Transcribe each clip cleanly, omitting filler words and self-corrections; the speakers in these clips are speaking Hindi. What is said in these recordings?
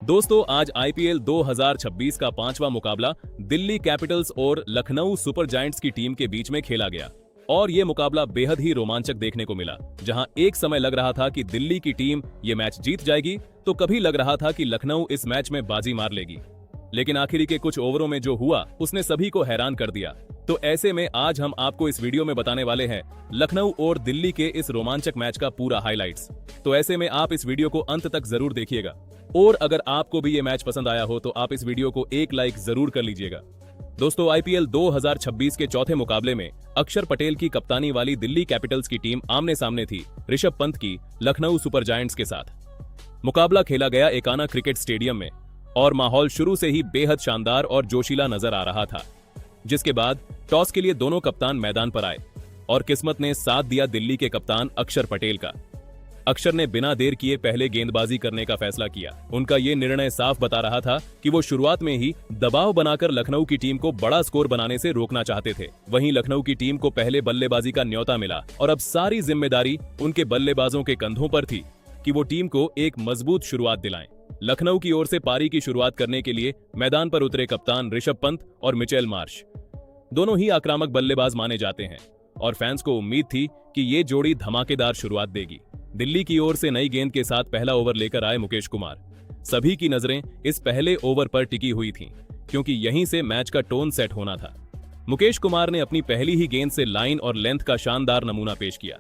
दोस्तों आज आईपीएल 2026 का पांचवा मुकाबला दिल्ली कैपिटल्स और लखनऊ सुपर जायंट्स की टीम के बीच में खेला गया और ये मुकाबला बेहद ही रोमांचक देखने को मिला। जहां एक समय लग रहा था कि दिल्ली की टीम ये मैच जीत जाएगी तो कभी लग रहा था कि लखनऊ इस मैच में बाजी मार लेगी, लेकिन आखिरी के कुछ ओवरों में जो हुआ उसने सभी को हैरान कर दिया। तो ऐसे में आज हम आपको इस वीडियो में बताने वाले हैं लखनऊ और दिल्ली के इस रोमांचक मैच का पूरा हाइलाइट्स। तो ऐसे में आप इस वीडियो को अंत तक जरूर देखिएगा और अगर आपको भी ये मैच पसंद आया हो तो आप इस वीडियो को एक लाइक जरूर कर लीजिएगा। दोस्तों आईपीएल 2026 के चौथे मुकाबले में अक्षर पटेल की कप्तानी वाली दिल्ली कैपिटल्स की टीम आमने सामने थी ऋषभ पंत की लखनऊ सुपर जायंट्स के साथ। मुकाबला खेला गया एकाना क्रिकेट स्टेडियम में और माहौल शुरू से ही बेहद शानदार और जोशीला नजर आ रहा था। जिसके बाद टॉस के लिए दोनों कप्तान मैदान पर आए और किस्मत ने साथ दिया दिल्ली के कप्तान अक्षर पटेल का। अक्षर ने बिना देर किए पहले गेंदबाजी करने का फैसला किया। उनका ये निर्णय साफ बता रहा था कि वो शुरुआत में ही दबाव बनाकर लखनऊ की टीम को बड़ा स्कोर बनाने से रोकना चाहते थे। वहीं लखनऊ की टीम को पहले बल्लेबाजी का न्योता मिला और अब सारी जिम्मेदारी उनके बल्लेबाजों के कंधों पर थी कि वो टीम को एक मजबूत शुरुआत दिलाएं। लखनऊ की ओर से पारी की शुरुआत करने के लिए मैदान पर उतरे कप्तान ऋषभ पंत और मिचेल मार्श। दोनों ही आक्रामक बल्लेबाज माने जाते हैं और फैंस को उम्मीद थी कि ये जोड़ी धमाकेदार शुरुआत देगी। दिल्ली की ओर से नई गेंद के साथ पहला ओवर लेकर आए मुकेश कुमार। सभी की नजरें इस पहले ओवर पर टिकी हुई थीं, क्योंकि यहीं से मैच का टोन सेट होना था। मुकेश कुमार ने अपनी पहली ही गेंद से लाइन और लेंथ का शानदार नमूना पेश किया।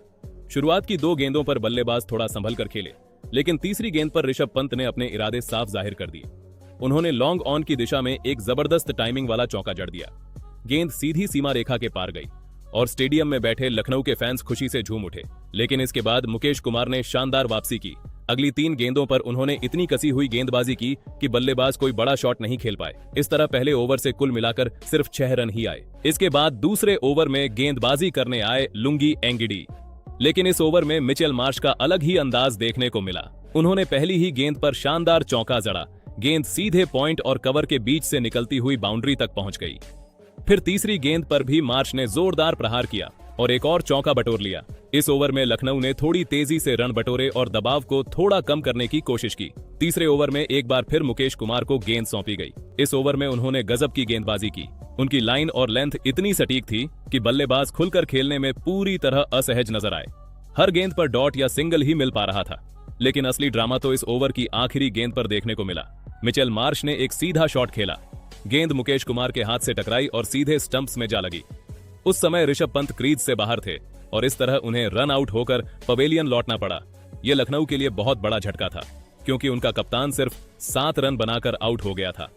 शुरुआत की दो गेंदों पर बल्लेबाज थोड़ा संभल कर खेले, लेकिन तीसरी गेंद पर ऋषभ पंत ने अपने इरादे साफ जाहिर कर दिए। उन्होंने लॉन्ग ऑन की दिशा में एक जबरदस्त टाइमिंग वाला चौका जड़ दिया। गेंद सीधी सीमा रेखा के पार गई और स्टेडियम में बैठे लखनऊ के फैंस खुशी से झूम उठे। लेकिन इसके बाद मुकेश कुमार ने शानदार वापसी की। अगली तीन गेंदों पर उन्होंने इतनी कसी हुई गेंदबाजी की कि बल्लेबाज कोई बड़ा शॉट नहीं खेल पाए। इस तरह पहले ओवर से कुल मिलाकर सिर्फ 6 रन ही आए। इसके बाद दूसरे ओवर में गेंदबाजी करने आए लुंगी एंगिडी, लेकिन इस ओवर में मिचेल मार्श का अलग ही अंदाज देखने को मिला। उन्होंने पहली ही गेंद पर शानदार चौका जड़ा। गेंद सीधे पॉइंट और कवर के बीच से निकलती हुई बाउंड्री तक पहुंच गई। फिर तीसरी गेंद पर भी मार्श ने जोरदार प्रहार किया और एक और चौका बटोर लिया। इस ओवर में लखनऊ ने थोड़ी तेजी से रन बटोरे और दबाव को थोड़ा कम करने की कोशिश की। तीसरे ओवर में एक बार फिर मुकेश कुमार को गेंद सौंपी गई। इस ओवर में उन्होंने गजब की गेंदबाजी की। उनकी लाइन और लेंथ इतनी सटीक थी कि बल्लेबाज खुलकर खेलने में पूरी तरह असहज नजर आए। हर गेंद पर डॉट या सिंगल ही मिल पा रहा था, लेकिन असली ड्रामा तो इस ओवर की आखिरी गेंद पर देखने को मिला। मिचेल मार्श ने एक सीधा शॉट खेला। गेंद मुकेश कुमार के हाथ से टकराई और सीधे स्टंप्स में जा लगी। उस समय ऋषभ पंत क्रीज से बाहर थे और इस तरह उन्हें रन आउट होकर पवेलियन लौटना पड़ा। यह लखनऊ के लिए बहुत बड़ा झटका था, क्योंकि उनका कप्तान सिर्फ 7 रन बनाकर आउट हो गया था।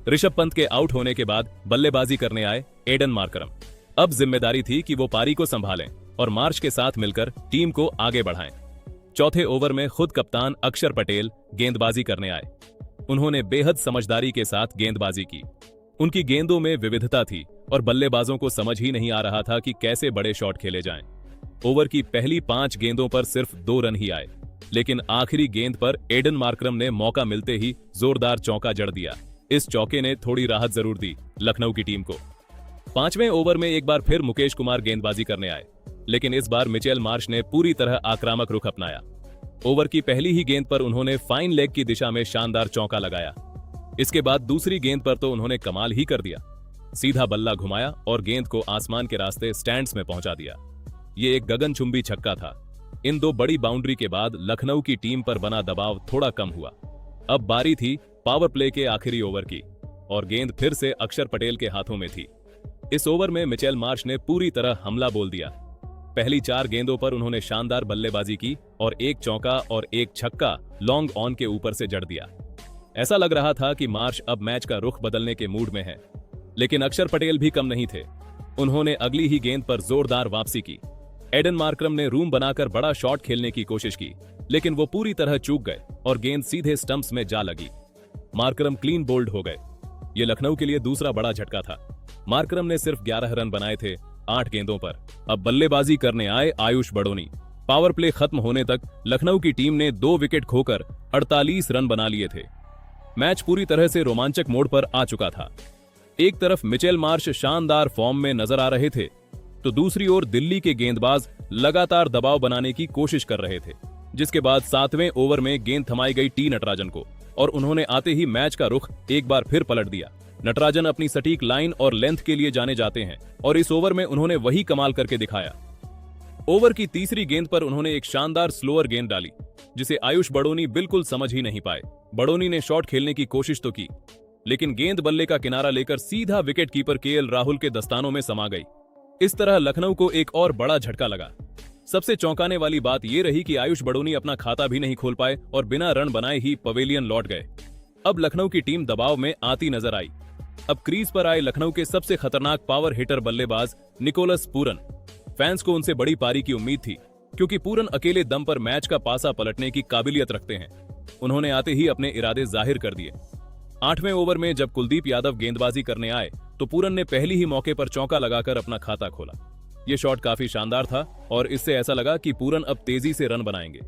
ऋषभ पंत के आउट होने के बाद बल्लेबाजी करने आए एडन मार्करम। अब जिम्मेदारी थी कि वो पारी को संभालें और मार्श के साथ मिलकर टीम को आगे बढ़ाएं। चौथे ओवर में खुद कप्तान अक्षर पटेल गेंदबाजी करने आए। उन्होंने बेहद समझदारी के साथ गेंदबाजी की। उनकी गेंदों में विविधता थी और बल्लेबाजों को समझ ही नहीं आ रहा था कि कैसे बड़े शॉट खेले जाएं। ओवर की पहली 5 गेंदों पर सिर्फ 2 रन ही आए, लेकिन आखिरी गेंद पर एडन मार्करम ने मौका मिलते ही जोरदार चौका जड़ दिया। इस चौके ने थोड़ी राहत जरूर दी लखनऊ की टीम को। 5वें ओवर में एक बार फिर मुकेश कुमार गेंदबाजी करने आए, लेकिन इस बार मिचेल मार्श ने पूरी तरह आक्रामक रुख अपनाया। ओवर की पहली ही गेंद पर उन्होंने फाइन लेग की दिशा में शानदार चौका लगाया। इसके बाद दूसरी गेंद पर तो उन्होंने कमाल ही कर दिया। सीधा बल्ला घुमाया और गेंद को आसमान के रास्ते स्टैंड्स में पहुंचा दिया। ये एक गगनचुंबी छक्का था। इन 2 बड़ी बाउंड्री के बाद लखनऊ की टीम पर बना दबाव थोड़ा कम हुआ। अब बारी थी पावर प्ले के आखिरी ओवर की और गेंद फिर से अक्षर पटेल के हाथों में थी। इस ओवर में मिचेल मार्श ने पूरी तरह हमला बोल दिया। पहली 4 गेंदों पर उन्होंने शानदार बल्लेबाजी की और एक चौका और एक छक्का लॉन्ग ऑन के ऊपर से जड़ दिया। ऐसा लग रहा था कि मार्श अब मैच का रुख बदलने के मूड में है, लेकिन अक्षर पटेल भी कम नहीं थे। उन्होंने अगली ही गेंद पर जोरदार वापसी की। एडन मार्करम ने रूम बनाकर बड़ा शॉट खेलने की कोशिश की, लेकिन वो पूरी तरह चूक गए और गेंद सीधे स्टंप्स में जा लगी। मार्करम क्लीन बोल्ड हो गए। ये लखनऊ के लिए दूसरा बड़ा झटका था। मार्करम ने सिर्फ 11 रन बनाए थे 8 गेंदों पर। अब बल्लेबाजी करने आए आयुष बड़ोनी। पावर प्ले खत्म होने तक लखनऊ की टीम ने 2 विकेट खोकर 48 रन बना लिए थे। मैच पूरी तरह से रोमांचक मोड़ पर आ चुका था। एक तरफ मिचेल मार्श शानदार फॉर्म में नजर आ रहे थे, तो दूसरी ओर दिल्ली के गेंदबाज लगातार दबाव बनाने की कोशिश कर रहे थे। जिसके बाद 7वें ओवर में गेंद थमाई गई टी नटराजन को और उन्होंने आते ही मैच का रुख एक बार फिर पलट दिया। नटराजन अपनी सटीक लाइन और लेंथ के लिए जाने जाते हैं और इस ओवर में उन्होंने वही कमाल करके दिखाया। ओवर की तीसरी गेंद पर उन्होंने एक शानदार स्लोअर गेंद डाली जिसे आयुष बड़ोनी बिल्कुल समझ ही नहीं पाए। बड़ोनी ने शॉट खेलने की कोशिश तो की, लेकिन गेंद बल्ले का किनारा लेकर सीधा विकेट कीपर केएल राहुल के दस्तानों में समा गई। इस तरह लखनऊ को एक और बड़ा झटका लगा। सबसे चौंकाने वाली बात यह रही कि आयुष बड़ोनी अपना खाता भी नहीं खोल पाए और बिना रन बनाए ही पवेलियन लौट गए। अब लखनऊ की टीम दबाव में आती नजर आई। अब क्रीज पर आए लखनऊ के सबसे खतरनाक पावर हिटर बल्लेबाज निकोलस पूरन। फैंस को उनसे बड़ी पारी की उम्मीद थी क्योंकि पूरन अकेले दम पर मैच का पासा पलटने की काबिलियत रखते हैं। उन्होंने आते ही अपने इरादे जाहिर कर दिए। 8वें ओवर में जब कुलदीप यादव गेंदबाजी करने आए तो पूरन ने पहली ही मौके पर चौका लगाकर अपना खाता खोला। ये शॉट काफी शानदार था और इससे ऐसा लगा कि पूरन अब तेजी से रन बनाएंगे,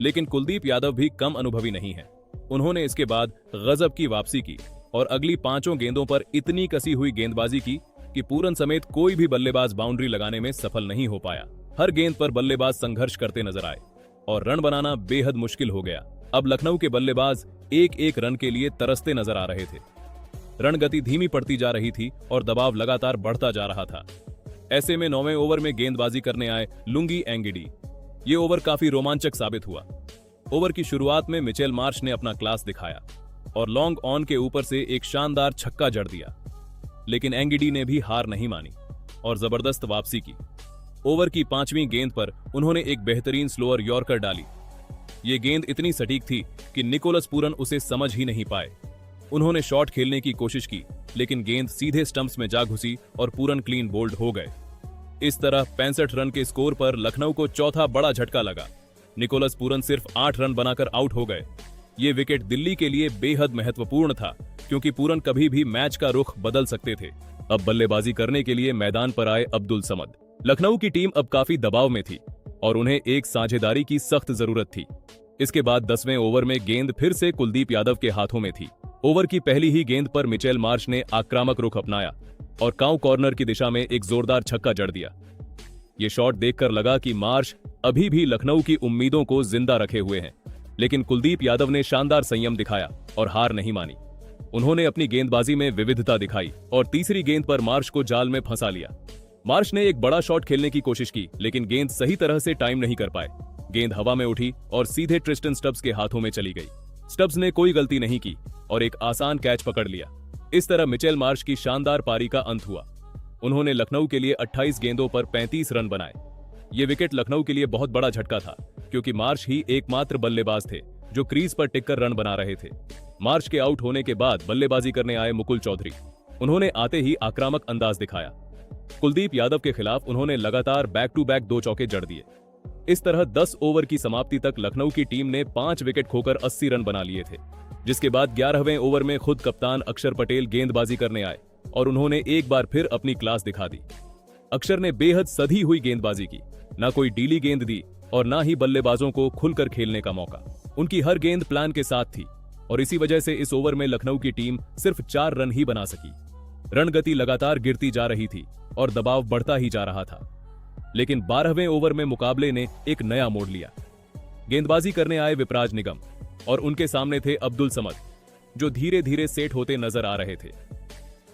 लेकिन कुलदीप यादव भी कम अनुभवी नहीं है। उन्होंने इसके बाद गजब की वापसी की और अगली 5 गेंदों पर इतनी कसी हुई गेंदबाजी की कि पूरन समेत कोई भी बल्लेबाज बाउंड्री लगाने में सफल नहीं हो पाया। हर गेंद पर बल्लेबाज संघर्ष करते नजर आए और रन बनाना बेहद मुश्किल हो गया। अब लखनऊ के बल्लेबाज एक एक रन के लिए तरसते नजर आ रहे थे। रन गति धीमी पड़ती जा रही थी और दबाव लगातार बढ़ता जा रहा था। ऐसे में 9वें ओवर में गेंदबाजी करने आए लुंगी एंगिडी। ये ओवर काफी रोमांचक साबित हुआ। ओवर की शुरुआत में मिचेल मार्श ने अपना क्लास दिखाया और लॉन्ग ऑन के ऊपर से एक शानदार छक्का जड़ दिया, लेकिन एंगिडी ने भी हार नहीं मानी और जबरदस्त वापसी की। ओवर की 5वीं गेंद पर उन्होंने एक बेहतरीन स्लोअर यॉर्कर डाली। ये गेंद इतनी सटीक थी कि निकोलस पूरन उसे समझ ही नहीं पाए। उन्होंने शॉट खेलने की कोशिश की, लेकिन गेंद सीधे स्टंप्स में जा घुसी और पूरन क्लीन बोल्ड हो गए। इस तरह 65 रन के स्कोर पर लखनऊ को चौथा बड़ा झटका लगा। निकोलस पूरन सिर्फ 8 रन बनाकर आउट हो गए। ये विकेट दिल्ली के लिए बेहद महत्वपूर्ण था क्योंकि पूरन कभी भी मैच का रुख बदल सकते थे। अब बल्लेबाजी करने के लिए मैदान पर आए अब्दुल समद। लखनऊ की टीम अब काफी दबाव में थी और उन्हें एक साझेदारी की सख्त जरूरत थी। इसके बाद 10वें ओवर में गेंद फिर से कुलदीप यादव के हाथों में थी। ओवर की पहली ही गेंद पर मिचेल मार्श ने आक्रामक रुख अपनाया और काउ कॉर्नर की दिशा में एक जोरदार छक्का जड़ दिया। ये शॉट देखकर लगा कि मार्श अभी भी लखनऊ की उम्मीदों को जिंदा रखे हुए हैं, लेकिन कुलदीप यादव ने शानदार संयम दिखाया और हार नहीं मानी। उन्होंने अपनी गेंदबाजी में विविधता दिखाई और तीसरी गेंद पर मार्श को जाल में फंसा लिया। मार्श ने एक बड़ा शॉट खेलने की कोशिश की, लेकिन गेंद सही तरह से टाइम नहीं कर पाए। गेंद हवा में उठी और सीधे ट्रिस्टन स्टब्स के हाथों में चली गई। स्टब्स ने कोई गलती नहीं की और एक आसान कैच पकड़ लिया। इस तरह मिचेल मार्श की शानदार पारी का अंत हुआ। उन्होंने लखनऊ के लिए 28 गेंदों पर 35 रन बनाए। ये विकेट लखनऊ के लिए बहुत बड़ा झटका था क्योंकि मार्श ही एकमात्र बल्लेबाज थे जो क्रीज पर टिककर रन बना रहे थे। मार्श के आउट होने के बाद बल्लेबाजी करने आए मुकुल चौधरी। उन्होंने आते ही आक्रामक अंदाज दिखाया। कुलदीप यादव के खिलाफ उन्होंने लगातार बैक टू बैक 2 चौके जड़ दिए। इस तरह 10 ओवर की समाप्ति तक लखनऊ की टीम ने 5 विकेट खोकर 80 रन बना लिए थे, जिसके बाद 11वें ओवर में खुद कप्तान अक्षर पटेल गेंदबाजी करने आए और उन्होंने एक बार फिर अपनी क्लास दिखा दी। अक्षर ने बेहद सधी हुई गेंदबाजी की, ना कोई डीली गेंद दी और ना ही बल्लेबाजों को खुलकर खेलने का मौका। उनकी हर गेंद प्लान के साथ थी और इसी वजह से इस ओवर में लखनऊ की टीम सिर्फ 4 रन ही बना सकी। रन गति लगातार गिरती जा रही थी और दबाव बढ़ता ही जा रहा था, लेकिन 12वें ओवर में मुकाबले ने एक नया मोड़ लिया। गेंदबाजी करने आए विपराज निगम और उनके सामने थे अब्दुल समद, जो धीरे धीरे सेट होते नजर आ रहे थे।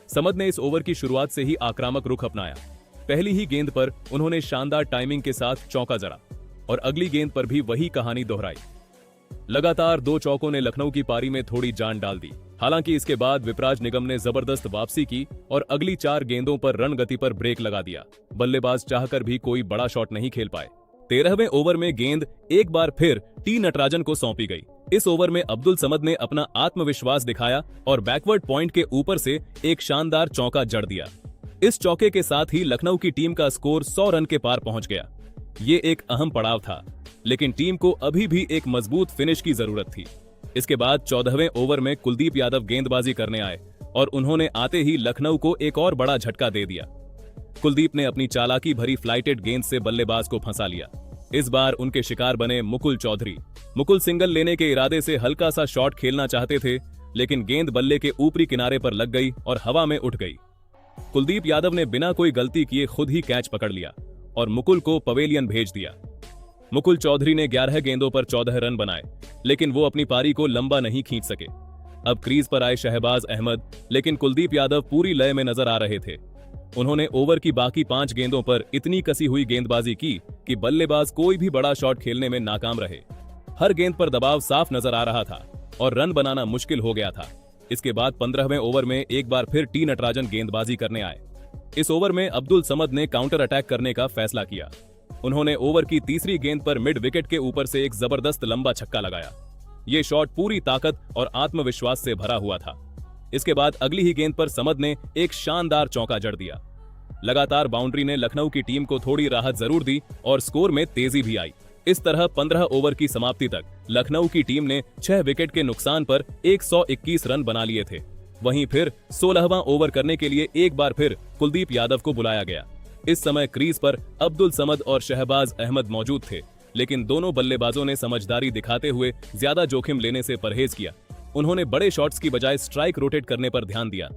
समद ने इस ओवर की शुरुआत से ही आक्रामक रुख अपनाया। पहली ही गेंद पर उन्होंने शानदार टाइमिंग के साथ चौका जड़ा और अगली गेंद पर भी वही कहानी दोहराई। लगातार 2 चौकों ने लखनऊ की पारी में थोड़ी जान डाल दी। हालांकि इसके बाद विपराज निगम ने जबरदस्त वापसी की और अगली 4 गेंदों पर रन गति पर ब्रेक लगा दिया। बल्लेबाज चाहकर भी कोई बड़ा शॉट नहीं खेल पाए। 13वें ओवर में गेंद एक बार फिर टी नटराजन को सौंपी गई। इस ओवर में अब्दुल समद ने अपना आत्मविश्वास दिखाया और बैकवर्ड पॉइंट के ऊपर से एक शानदार चौका जड़ दिया। इस चौके के साथ ही लखनऊ की टीम का स्कोर 100 रन के पार पहुंच गया। ये एक अहम पड़ाव था, लेकिन टीम को अभी भी एक मजबूत फिनिश की जरूरत थी। इसके बाद 14वें ओवर में कुलदीप यादव गेंदबाजी करने आए और उन्होंने आते ही लखनऊ को एक और बड़ा झटका दे दिया। कुलदीप ने अपनी चालाकी भरी फ्लाइटेड गेंद से बल्लेबाज को फंसा लिया। इस बार उनके शिकार बने मुकुल चौधरी। मुकुल सिंगल लेने के इरादे से हल्का सा शॉट खेलना चाहते थे, लेकिन गेंद बल्ले के ऊपरी किनारे पर लग गई और हवा में उठ गई। कुलदीप यादव ने बिना कोई गलती किए खुद ही कैच पकड़ लिया और मुकुल को पवेलियन भेज दिया। मुकुल चौधरी ने 11 गेंदों पर 14 रन बनाए, लेकिन वो अपनी पारी को लंबा नहीं खींच सके। अब क्रीज पर आए शहबाज अहमद, लेकिन कुलदीप यादव पूरी लय में नजर आ रहे थे। उन्होंने ओवर की बाकी 5 गेंदों पर इतनी कसी हुई गेंदबाजी की कि बल्लेबाज कोई भी बड़ा शॉट खेलने में नाकाम रहे। हर गेंद पर दबाव साफ नजर आ रहा था और रन बनाना मुश्किल हो गया था। इसके बाद 15वें ओवर में एक बार फिर टी नटराजन गेंदबाजी करने आए। इस ओवर में अब्दुल समद ने काउंटर अटैक करने का फैसला किया। उन्होंने ओवर की तीसरी गेंद पर मिड विकेट के ऊपर से एक जबरदस्त लंबा छक्का लगाया। ये शॉट पूरी ताकत और आत्मविश्वास से भरा हुआ था। इसके बाद अगली ही गेंद पर समद ने एक शानदार चौका जड़ दिया। लगातार बाउंड्री ने लखनऊ की टीम को थोड़ी राहत जरूर दी और स्कोर में तेजी भी आई। इस तरह 15 ओवर की समाप्ति तक लखनऊ की टीम ने 6 विकेट के नुकसान पर 121 रन बना लिए थे। वहीं फिर 16वां ओवर करने के लिए एक बार फिर कुलदीप यादव को बुलाया गया। इस समय क्रीज पर अब्दुल समद और शहबाज अहमद मौजूद थे, लेकिन दोनों बल्लेबाजों ने समझदारी दिखाते हुए ज्यादा जोखिम लेने से परहेज किया। उन्होंने बड़े शॉट्स की बजाय स्ट्राइक रोटेट करने पर ध्यान दिया।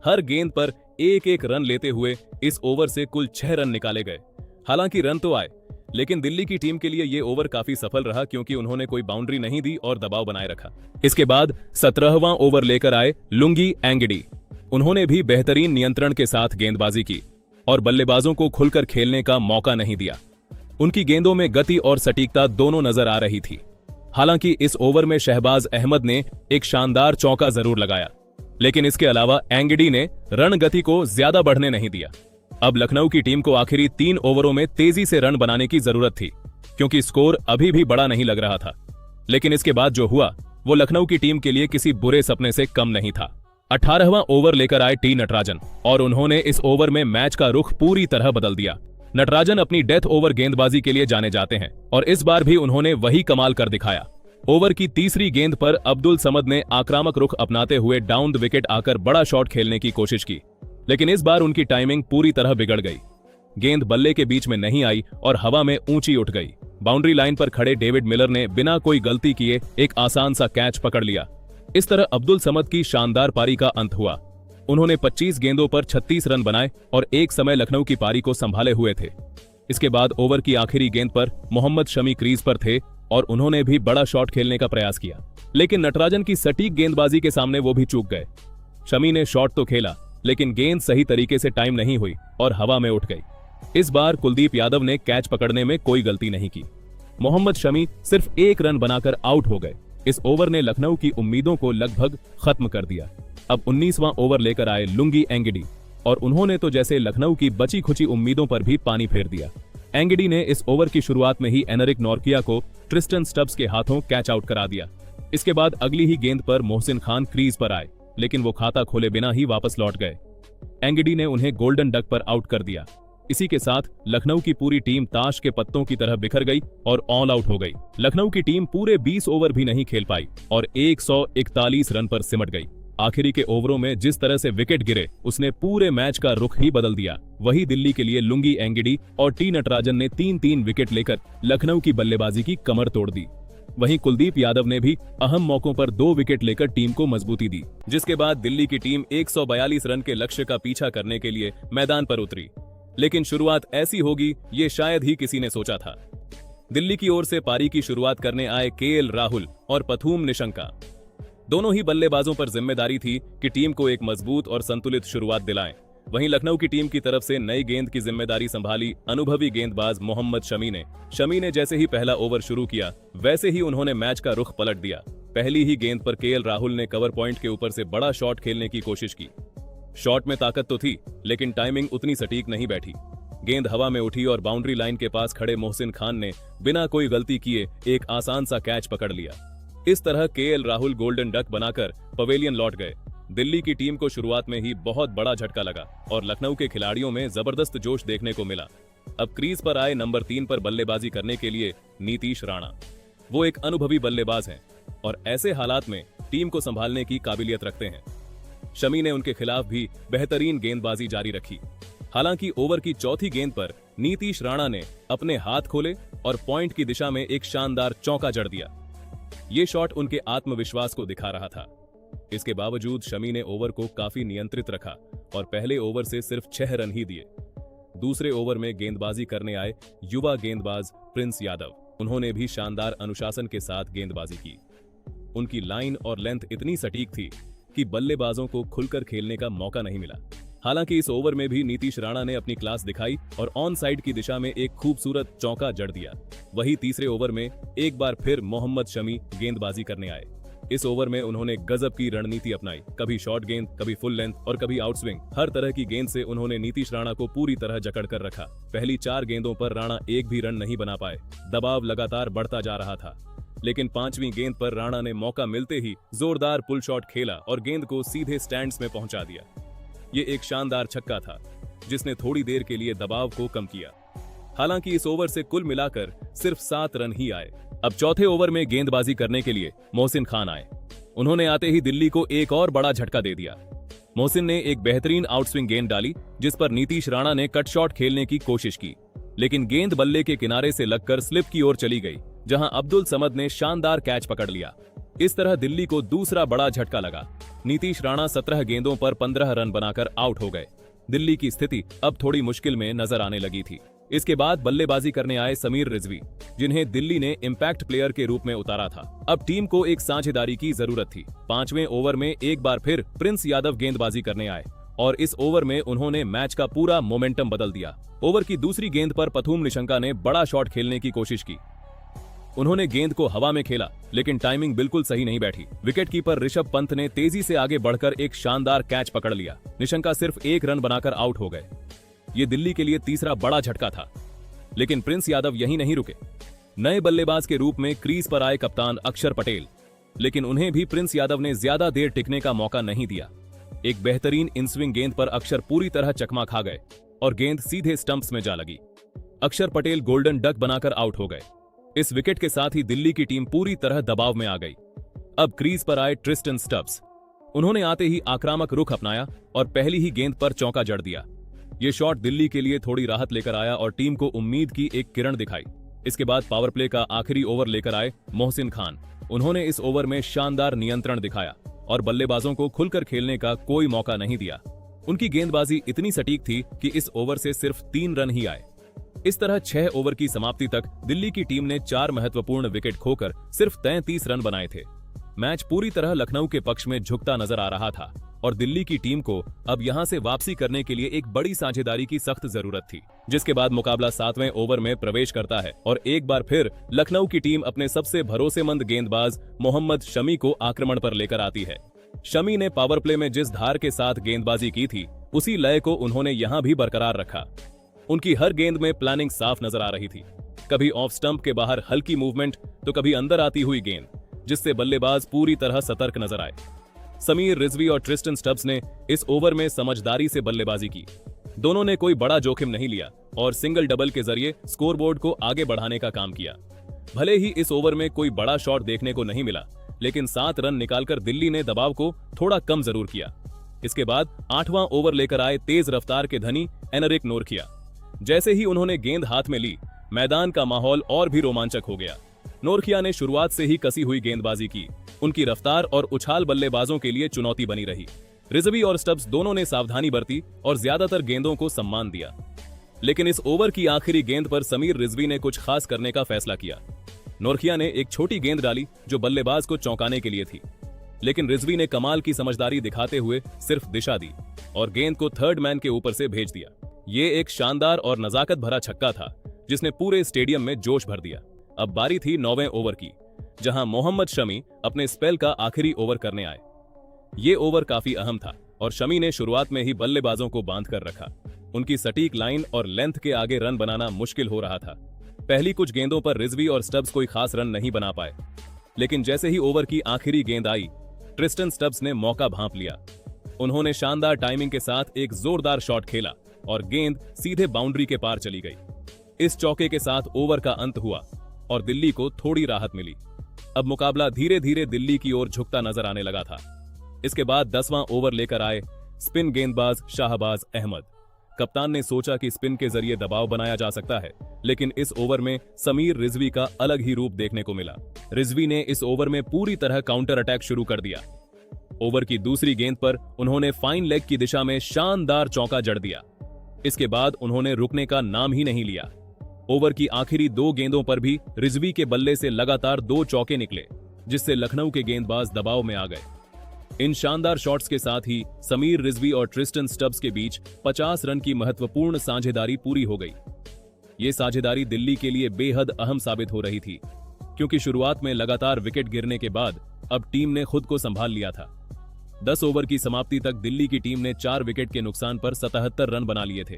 हर गेंद पर एक एक रन लेते हुए इस ओवर से कुल 6 रन निकाले गए। हालांकि रन तो आए, लेकिन दिल्ली की टीम के लिए ये ओवर काफी सफल रहा, क्योंकि उन्होंने कोई बाउंड्री नहीं दी और दबाव बनाए रखा। इसके बाद 17वां ओवर लेकर आए लुंगी एंगडी। उन्होंने भी बेहतरीन नियंत्रण के साथ गेंदबाजी की और बल्लेबाजों को खुलकर खेलने का मौका नहीं दिया। उनकी गेंदों में गति और सटीकता दोनों नजर आ रही थी। हालांकि इस ओवर में शहबाज अहमद ने एक शानदार चौका जरूर लगाया, लेकिन इसके अलावा एंगडी ने रन गति को ज्यादा बढ़ने नहीं दिया। अब लखनऊ की टीम को आखिरी 3 ओवरों में तेजी से रन बनाने की जरूरत थी, क्योंकि स्कोर अभी भी बड़ा नहीं लग रहा था। लेकिन इसके बाद जो हुआ वो लखनऊ की टीम के लिए किसी बुरे सपने से कम नहीं था। 18वां ओवर लेकर आए टी नटराजन और उन्होंने इस ओवर में मैच का रुख पूरी तरह बदल दिया। नटराजन अपनी डेथ ओवर गेंदबाजी के लिए जाने जाते हैं और इस बार भी उन्होंने वही कमाल कर दिखाया। ओवर की तीसरी गेंद पर अब्दुल समद ने आक्रामक रुख अपनाते हुए डाउन द विकेट आकर बड़ा शॉट खेलने की कोशिश की, लेकिन इस बार उनकी टाइमिंग पूरी तरह बिगड़ गई। गेंद बल्ले के बीच में नहीं आई और हवा में ऊंची उठ गई। बाउंड्री लाइन पर खड़े डेविड मिलर ने बिना कोई गलती किए एक आसान सा कैच पकड़ लिया। इस तरह अब्दुल समद की शानदार पारी का अंत हुआ। उन्होंने 25 गेंदों पर 36 रन बनाए और एक समय लखनऊ की पारी को संभाले हुए थे। इसके बाद ओवर की आखिरी गेंद पर मोहम्मद शमी क्रीज पर थे और उन्होंने भी बड़ा शॉट खेलने का प्रयास किया, लेकिन नटराजन की सटीक गेंदबाजी के सामने वो भी चूक गए। शमी ने शॉट तो खेला, लेकिन गेंद सही तरीके से टाइम नहीं हुई और हवा में उठ गई। इस बार कुलदीप यादव ने कैच पकड़ने में कोई गलती नहीं की। मोहम्मद शमी सिर्फ 1 रन बनाकर आउट हो गए। इस ओवर ने लखनऊ की उम्मीदों को लगभग खत्म कर दिया। अब 19वां ओवर लेकर आए लुंगी एंगडी और उन्होंने तो जैसे लखनऊ की बची खुची उम्मीदों पर भी पानी फेर दिया। एंगडी ने इस ओवर की शुरुआत में ही एनरिक नॉर्किया को ट्रिस्टन स्टब्स के हाथों कैच आउट करा दिया। इसके बाद अगली ही गेंद पर मोहसिन खान क्रीज पर आए, लेकिन वो खाता खोले बिना ही वापस लौट गए। एंगडी ने उन्हें गोल्डन डक पर आउट कर दिया। इसी के साथ लखनऊ की पूरी टीम ताश के पत्तों की तरह बिखर गई और ऑल आउट हो गई। लखनऊ की टीम पूरे 20 ओवर भी नहीं खेल पाई और 141 रन पर सिमट गई। आखिरी के ओवरों में जिस तरह से विकेट गिरे उसने पूरे मैच का रुख ही बदल दिया। वही दिल्ली के लिए लुंगी एंगडी और टी नटराजन ने 3-3 विकेट लेकर लखनऊ की बल्लेबाजी की कमर तोड़ दी। वहीं कुलदीप यादव ने भी अहम मौकों पर 2 विकेट लेकर टीम को मजबूती दी, जिसके बाद दिल्ली की टीम 142 रन के लक्ष्य का पीछा करने के लिए मैदान पर उतरी। लेकिन शुरुआत ऐसी होगी ये शायद ही किसी ने सोचा था। दिल्ली की ओर से पारी की शुरुआत करने आए केएल राहुल और पथुम निशंका। दोनों ही बल्लेबाजों पर जिम्मेदारी थी कि टीम को एक मजबूत और संतुलित शुरुआत दिलाएं। वहीं लखनऊ की टीम की तरफ से नई गेंद की जिम्मेदारी संभाली अनुभवी गेंदबाज मोहम्मद शमी ने। शमी ने जैसे ही पहला ओवर शुरू किया वैसे ही उन्होंने मैच का रुख पलट दिया। पहली ही गेंद पर केएल राहुल ने कवर पॉइंट के ऊपर से बड़ा शॉट खेलने की कोशिश की। शॉट में ताकत तो थी, लेकिन टाइमिंग उतनी सटीक नहीं बैठी। गेंद हवा में उठी और बाउंड्री लाइन के पास खड़े मोहसिन खान ने बिना कोई गलती किए एक आसान सा कैच पकड़ लिया। इस तरह केएल राहुल गोल्डन डक बनाकर पवेलियन लौट गए। दिल्ली की टीम को शुरुआत में ही बहुत बड़ा झटका लगा और लखनऊ के खिलाड़ियों में जबरदस्त जोश देखने को मिला। अब क्रीज पर आए नंबर 3 पर बल्लेबाजी करने के लिए नीतीश राणा। वो एक अनुभवी बल्लेबाज हैं और ऐसे हालात में टीम को संभालने की काबिलियत रखते हैं। शमी ने उनके खिलाफ भी बेहतरीन गेंदबाजी जारी रखी। हालांकि ओवर की चौथी गेंद पर नीतीश राणा ने अपने हाथ खोले और पॉइंट की दिशा में एक शानदार चौका जड़ दिया। ये शॉट उनके आत्मविश्वास को दिखा रहा था। इसके बावजूद शमी ने ओवर को काफी नियंत्रित रखा और पहले ओवर से सिर्फ 6 रन ही दिए। दूसरे ओवर में गेंदबाजी करने आए युवा गेंदबाज प्रिंस यादव। उन्होंने भी शानदार अनुशासन के साथ गेंदबाजी की। उनकी लाइन और लेंथ इतनी सटीक थी कि बल्लेबाजों को खुलकर खेलने का मौका नहीं मिला। हालांकि इस ओवर में भी नीतीश राणा ने अपनी क्लास दिखाई और ऑन साइड की दिशा में एक खूबसूरत चौका जड़ दिया। वही तीसरे ओवर में एक बार फिर मोहम्मद शमी गेंदबाजी करने आए। इस ओवर में उन्होंने गजब की रणनीति अपनाई, कभी शॉर्ट गेंद, कभी फुल लेंथ और कभी आउटस्विंग। हर तरह की गेंद से उन्होंने नीतीश राणा को पूरी तरह जकड़ कर रखा। पहली 4 गेंदों पर राणा एक भी रन नहीं बना पाए। दबाव लगातार बढ़ता जा रहा था, लेकिन 5वीं गेंद पर राणा ने मौका मिलते ही जोरदार पुल शॉट खेला और गेंद को सीधे स्टैंड्स में पहुंचा दिया। ये एक शानदार छक्का था जिसने थोड़ी देर के लिए दबाव को कम किया। हालांकि इस ओवर से कुल मिलाकर सिर्फ 7 रन ही आए। अब चौथे ओवर में गेंदबाजी करने के लिए मोहसिन खान आए। उन्होंने आते ही दिल्ली को एक और बड़ा झटका दे दिया। मोहसिन ने एक बेहतरीन आउटस्विंग गेंद डाली जिस पर नीतीश राणा ने कट शॉट खेलने की कोशिश की, लेकिन गेंद बल्ले के किनारे से लगकर स्लिप की ओर चली गई, जहां अब्दुल समद ने शानदार कैच पकड़ लिया। इस तरह दिल्ली को दूसरा बड़ा झटका लगा। नीतीश राणा 17 गेंदों पर 15 रन बनाकर आउट हो गए। दिल्ली की स्थिति अब थोड़ी मुश्किल में नजर आने लगी थी। इसके बाद बल्लेबाजी करने आए समीर रिजवी, जिन्हें दिल्ली ने इंपैक्ट प्लेयर के रूप में उतारा था। अब टीम को एक साझेदारी की जरूरत थी। 5वें ओवर में एक बार फिर प्रिंस यादव गेंदबाजी करने आए और इस ओवर में उन्होंने मैच का पूरा मोमेंटम बदल दिया। ओवर की दूसरी गेंद पर पथुम निशंका ने बड़ा शॉट खेलने की कोशिश की। उन्होंने गेंद को हवा में खेला, लेकिन टाइमिंग बिल्कुल सही नहीं बैठी। विकेटकीपर ऋषभ पंत ने तेजी से आगे बढ़कर एक शानदार कैच पकड़ लिया। निशंका सिर्फ 1 रन बनाकर आउट हो गए। ये दिल्ली के लिए तीसरा बड़ा झटका था, लेकिन प्रिंस यादव यहीं नहीं रुके। नए बल्लेबाज के रूप में क्रीज पर आए कप्तान अक्षर पटेल, लेकिन उन्हें भी प्रिंस यादव ने ज्यादा देर टिकने का मौका नहीं दिया। एक बेहतरीन इनस्विंग गेंद पर अक्षर पूरी तरह चकमा खा गए और गेंद सीधे स्टंप्स में जा लगी। अक्षर पटेल गोल्डन डक बनाकर आउट हो गए। इस विकेट के साथ ही दिल्ली की टीम पूरी तरह दबाव में आ गई। अब क्रीज पर आए ट्रिस्टन स्टब्स। उन्होंने आते ही आक्रामक रुख अपनाया और पहली ही गेंद पर चौका जड़ दिया। ये शॉट दिल्ली के लिए थोड़ी राहत लेकर आया और टीम को उम्मीद की एक किरण दिखाई। इसके बाद पावर प्ले का आखिरी ओवर लेकर आए मोहसिन खान। उन्होंने इस ओवर में शानदार नियंत्रण दिखाया और बल्लेबाजों को खुलकर खेलने का कोई मौका नहीं दिया। उनकी गेंदबाजी इतनी सटीक थी कि इस ओवर से सिर्फ 3 रन ही आए। इस तरह 6 ओवर की समाप्ति तक दिल्ली की टीम ने 4 महत्वपूर्ण विकेट खोकर सिर्फ 33 रन बनाए थे। मैच पूरी तरह लखनऊ के पक्ष में झुकता नजर आ रहा था और दिल्ली की टीम को अब यहां से वापसी करने के लिए एक बड़ी साझेदारी की सख्त जरूरत थी। जिसके बाद मुकाबला 7वें ओवर में प्रवेश करता है और एक बार फिर लखनऊ की टीम अपने सबसे भरोसेमंद गेंदबाज मोहम्मद शमी को आक्रमण पर लेकर आती है। शमी ने पावर प्ले में जिस धार के साथ गेंदबाजी की थी, उसी लय को उन्होंने यहां भी बरकरार रखा। उनकी हर गेंद में प्लानिंग साफ नजर आ रही थी। कभी ऑफ स्टंप के बाहर हल्की मूवमेंट तो कभी अंदर आती हुई गेंद, जिससे बल्लेबाज पूरी तरह सतर्क नजर आए। समीर रिजवी और ट्रिस्टन स्टब्स ने इस ओवर में समझदारी से बल्लेबाजी की। दोनों ने कोई बड़ा जोखिम नहीं लिया और सिंगल डबल के जरिए स्कोरबोर्ड को आगे बढ़ाने का काम किया। भले ही इस ओवर में कोई बड़ा शॉट देखने को नहीं मिला, लेकिन 7 रन निकालकर दिल्ली ने दबाव को थोड़ा कम जरूर किया। इसके बाद 8वां ओवर लेकर आए तेज रफ्तार के धनी एनरिक नोरकिया। जैसे ही उन्होंने गेंद हाथ में ली, मैदान का माहौल और भी रोमांचक हो गया। नोरकिया ने शुरुआत से ही कसी हुई गेंदबाजी की। उनकी रफ्तार और उछाल बल्लेबाजों के लिए चुनौती बनी रही। रिजवी और स्टब्स दोनों ने सावधानी बरती और ज्यादातर गेंदों को सम्मान दिया। लेकिन इस ओवर की आखिरी गेंद पर समीर रिजवी ने कुछ खास करने का फैसला किया। नोरकिया ने एक छोटी गेंद डाली जो बल्लेबाज को चौंकाने के लिए थी, लेकिन रिजवी ने कमाल की समझदारी दिखाते हुए सिर्फ दिशा दी और गेंद को थर्ड मैन के ऊपर से भेज दिया। ये एक शानदार और नजाकत भरा छक्का था जिसने पूरे स्टेडियम में जोश भर दिया। अब बारी थी 9वें ओवर की, जहां मोहम्मद शमी अपने स्पेल का आखिरी ओवर करने आए। ये ओवर काफी अहम था और शमी ने शुरुआत में ही बल्लेबाजों को बांध कर रखा। उनकी सटीक लाइन और लेंथ के आगे रन बनाना मुश्किल हो रहा था। पहली कुछ गेंदों पर रिजवी और स्टब्स कोई खास रन नहीं बना पाए, लेकिन जैसे ही ओवर की आखिरी गेंद आई, ट्रिस्टन स्टब्स ने मौका भांप लिया। उन्होंने शानदार टाइमिंग के साथ एक जोरदार शॉट खेला और गेंद सीधे बाउंड्री के पार चली गई। इस चौके के साथ ओवर का अंत हुआ और दिल्ली को थोड़ी राहत मिली। अब मुकाबला धीरे धीरे दिल्ली की ओर झुकता नजर आने लगा था। इसके बाद 10वां ओवर लेकर आए स्पिन गेंदबाज शाहबाज अहमद। कप्तान ने सोचा कि स्पिन के जरिए दबाव बनाया जा सकता है, लेकिन इस ओवर में समीर रिजवी का अलग ही रूप देखने को मिला। रिजवी ने इस ओवर में पूरी तरह काउंटर अटैक शुरू कर दिया। ओवर की दूसरी गेंद पर उन्होंने फाइन लेग की दिशा में शानदार चौका जड़ दिया। इसके बाद उन्होंने रुकने का नाम ही नहीं लिया। ओवर की आखिरी 2 गेंदों पर भी रिजवी के बल्ले से लगातार 2 चौके निकले, जिससे लखनऊ के गेंदबाज दबाव में आ गए। इन शानदार शॉट्स के साथ ही समीर रिजवी और ट्रिस्टन स्टब्स के बीच 50 रन की महत्वपूर्ण साझेदारी पूरी हो गई। ये साझेदारी दिल्ली के लिए बेहद अहम साबित हो रही थी, क्योंकि शुरुआत में लगातार विकेट गिरने के बाद अब टीम ने खुद को संभाल लिया था। 10 ओवर की समाप्ति तक दिल्ली की टीम ने 4 विकेट के नुकसान पर 77 रन बना लिए थे।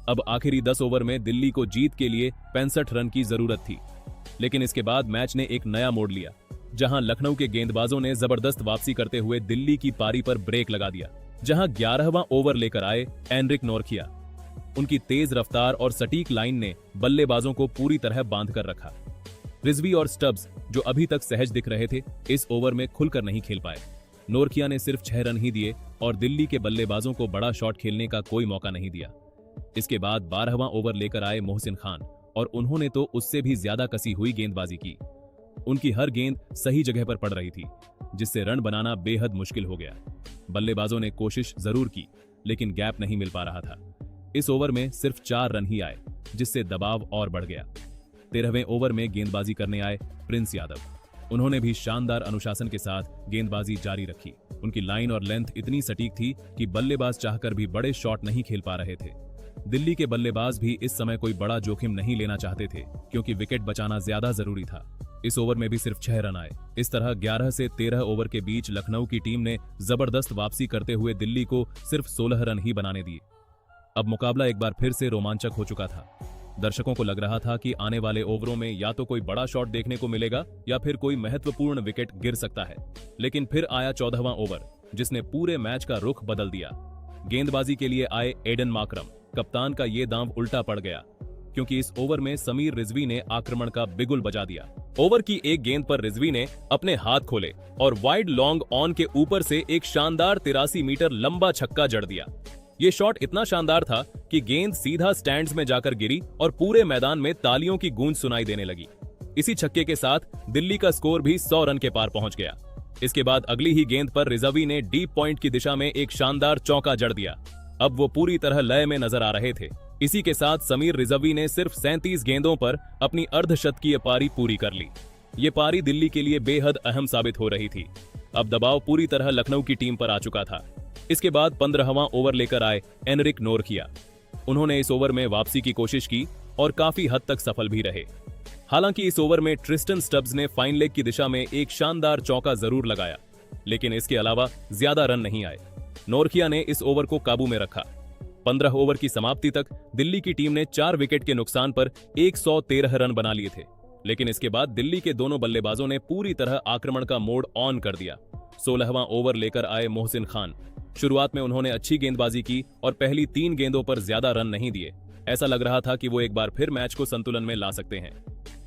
अब आखिरी 10 ओवर में दिल्ली को जीत के लिए 65 रन की जरूरत थी, लेकिन इसके बाद मैच ने एक नया मोड़ लिया, जहां लखनऊ के गेंदबाजों ने जबरदस्त वापसी करते हुए दिल्ली की पारी पर ब्रेक लगा दिया। जहां 11वां ओवर लेकर आए एनरिक नोरकिया, उनकी तेज रफ्तार और सटीक लाइन ने बल्लेबाजों को पूरी तरह बांध कर रखा। रिजवी और स्टब्स, जो अभी तक सहज दिख रहे थे, इस ओवर में खुलकर नहीं खेल पाए। नोरकिया ने सिर्फ 6 रन ही दिए और दिल्ली के बल्लेबाजों को बड़ा शॉट खेलने का कोई मौका नहीं दिया। इसके बाद 12वां ओवर लेकर आए मोहसिन खान, और उन्होंने तो उससे भी ज्यादा कसी हुई गेंदबाजी की। उनकी हर गेंद सही जगह पर पड़ रही थी, जिससे रन बनाना बेहद मुश्किल हो गया। बल्लेबाजों ने कोशिश जरूर की, लेकिन गैप नहीं मिल पा रहा था। इस ओवर में सिर्फ 4 रन ही आए, जिससे दबाव और बढ़ गया। 13वें ओवर में गेंदबाजी करने आए प्रिंस यादव। उन्होंने भी शानदार अनुशासन के साथ गेंदबाजी जारी रखी। उनकी लाइन और लेंथ इतनी सटीक थी कि बल्लेबाज चाहकर भी बड़े शॉट नहीं खेल पा रहे थे। दिल्ली के बल्लेबाज भी इस समय कोई बड़ा जोखिम नहीं लेना चाहते थे, क्योंकि विकेट बचाना ज्यादा जरूरी था। इस ओवर में भी सिर्फ 6 रन आए। इस तरह 11 से 13 ओवर के बीच लखनऊ की टीम ने जबरदस्त वापसी करते हुए दिल्ली को सिर्फ 16 रन ही बनाने दिए। अब मुकाबला एक बार फिर से रोमांचक हो चुका था। दर्शकों को लग रहा था कि आने वाले ओवरों में या तो कोई बड़ा शॉट देखने को मिलेगा या फिर कोई महत्वपूर्ण विकेट गिर सकता है। लेकिन फिर आया 14वां ओवर, जिसने पूरे मैच का रुख बदल दिया। गेंदबाजी के लिए आए एडन माकरम। कप्तान का ये दांव उल्टा पड़ गया, क्योंकि इस ओवर में समीर रिजवी ने आक्रमण का बिगुल बजा दिया। ओवर की एक गेंद पर रिजवी ने अपने हाथ खोले और वाइड लॉन्ग ऑन के ऊपर से एक शानदार 83 मीटर लंबा छक्का जड़ दिया। ये शॉट इतना शानदार था कि गेंद सीधा स्टैंड्स में जाकर गिरी और पूरे मैदान में तालियों की गूंज सुनाई देने लगी। इसी छक्के के साथ दिल्ली का स्कोर भी 100 रन के पार पहुंच गया। इसके बाद अगली ही गेंद पर रिजवी ने डीप पॉइंट की दिशा में एक शानदार चौका जड़ दिया। अब वो पूरी तरह लय में नजर आ रहे थे। इसी के साथ समीर रिजवी ने सिर्फ 37 गेंदों पर अपनी अर्धशतकीय पारी पूरी कर ली। ये पारी दिल्ली के लिए बेहद अहम साबित हो रही थी। अब दबाव पूरी तरह लखनऊ की टीम पर आ चुका था। इसके बाद 15वां ओवर लेकर आए एनरिक नोरकिया। उन्होंने इस ओवर में वापसी की कोशिश की और काफी हद तक सफल भी रहे। हालांकि इस ओवर में ट्रिस्टन स्टब्स ने फाइन लेग की दिशा में एक शानदार चौका जरूर लगाया, लेकिन इसके अलावा ज्यादा रन नहीं आए। नोरकिया ने इस ओवर को काबू में रखा। 15 ओवर की समाप्ति तक दिल्ली की टीम ने 4 विकेट के नुकसान पर 113 रन बना लिए थे, लेकिन इसके बाद दिल्ली के दोनों बल्लेबाजों ने पूरी तरह आक्रमण का मोड ऑन कर दिया। 16वां ओवर लेकर आए मोहसिन खान। शुरुआत में उन्होंने अच्छी गेंदबाजी की और पहली 3 गेंदों पर ज्यादा रन नहीं दिए। ऐसा लग रहा था कि वो एक बार फिर मैच को संतुलन में ला सकते हैं,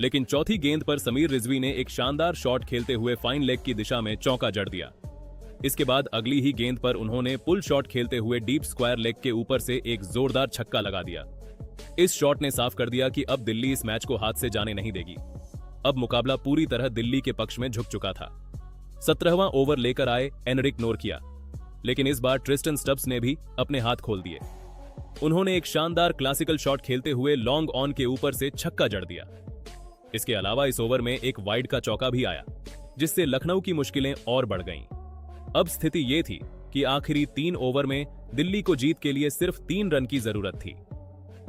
लेकिन चौथी गेंद पर समीर रिजवी ने एक शानदार शॉट खेलते हुए फाइन लेग की दिशा में चौका जड़ दिया। इसके बाद अगली ही गेंद पर उन्होंने पुल शॉट खेलते हुए डीप स्क्वायर लेग के ऊपर से एक जोरदार छक्का लगा दिया। इस शॉट ने साफ कर दिया कि अब दिल्ली इस मैच को हाथ से जाने नहीं देगी। अब मुकाबला पूरी तरह दिल्ली के पक्ष में झुक चुका था। 17वां ओवर लेकर आए एनरिक नोरकिया, लेकिन इस बार ट्रिस्टन स्टब्स ने भी अपने हाथ खोल दिए। उन्होंने एक शानदार क्लासिकल शॉट खेलते हुए लॉन्ग ऑन के ऊपर से छक्का जड़ दिया। इसके अलावा इस ओवर में एक वाइड का चौका भी आया, जिससे लखनऊ की मुश्किलें और बढ़ गईं। अब स्थिति ये थी कि आखिरी 3 ओवर में दिल्ली को जीत के लिए सिर्फ 3 रन की जरूरत थी।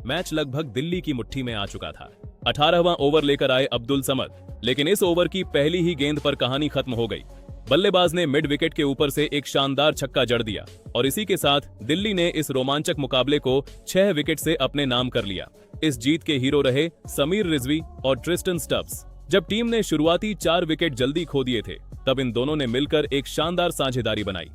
मैच लगभग दिल्ली की मुट्ठी में आ चुका था। 18वां ओवर लेकर आए अब्दुल समद, लेकिन इस ओवर की पहली ही गेंद पर कहानी खत्म हो गई। बल्लेबाज ने मिड विकेट के ऊपर से एक शानदार छक्का जड़ दिया और इसी के साथ दिल्ली ने इस रोमांचक मुकाबले को 6 विकेट से अपने नाम कर लिया। इस जीत के हीरो रहे समीर रिजवी और ट्रिस्टन स्टब्स। जब टीम ने शुरुआती 4 विकेट जल्दी खो दिए थे, तब इन दोनों ने मिलकर एक शानदार साझेदारी बनाई।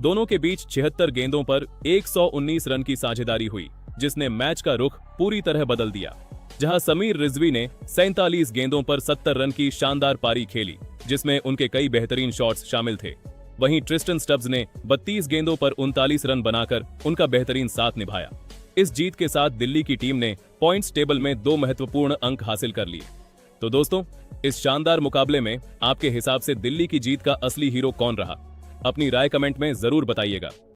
दोनों के बीच 76 गेंदों पर 119 रन की साझेदारी हुई, जिसने मैच का रुख पूरी तरह बदल दिया। जहां समीर रिजवी ने 47 गेंदों पर 70 रन की शानदार पारी खेली, जिसमें उनके कई बेहतरीन शॉट्स शामिल थे। वहीं ट्रिस्टन स्टब्स ने 32 गेंदों पर 39 रन बनाकर उनका बेहतरीन साथ निभाया। इस जीत के साथ दिल्ली की टीम ने पॉइंट्स टेबल में 2 महत्वपूर्ण अंक हासिल कर लिए। तो दोस्तों, इस शानदार मुकाबले में आपके हिसाब से दिल्ली की जीत का असली हीरो कौन रहा? अपनी राय कमेंट में जरूर बताइएगा।